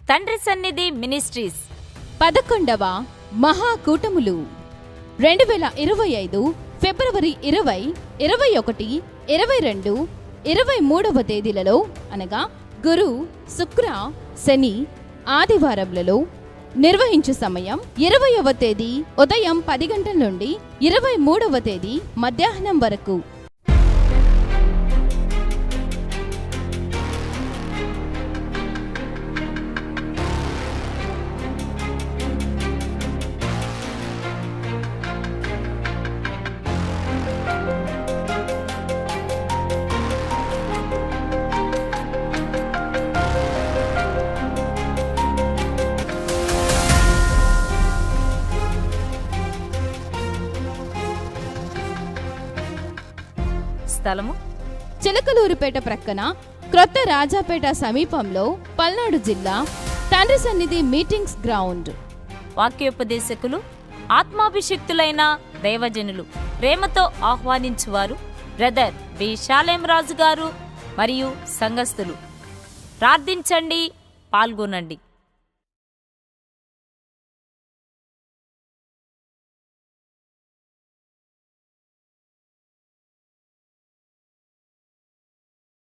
తండ్రి సన్నిధి మినిస్ట్రీస్ 11వ మహాకూటములు 2025 ఫిబ్రవరి 20, 21, 22, 23వ తేదీలలో అనగా గురు, శుక్ర, శని ఆదివారములలో నిర్వహించు సమయం 20వ తేదీ ఉదయం 10 గంటల నుండి 23వ తేదీ మధ్యాహ్నం వరకు. స్థలము చిలకలూరుపేట ప్రక్కన క్రొత్త రాజాపేట సమీపంలో పల్నాడు జిల్లా తండ్రి సన్నిధి మీటింగ్స్ గ్రౌండ్. వాక్యోపదేశకులు ఆత్మాభిషిక్తులైన దైవజనులు ప్రేమతో ఆహ్వానించువారు బ్రదర్ బి షాలేం రాజు గారు మరియు సంఘస్థులు. ప్రార్థించండి, పాల్గొనండి.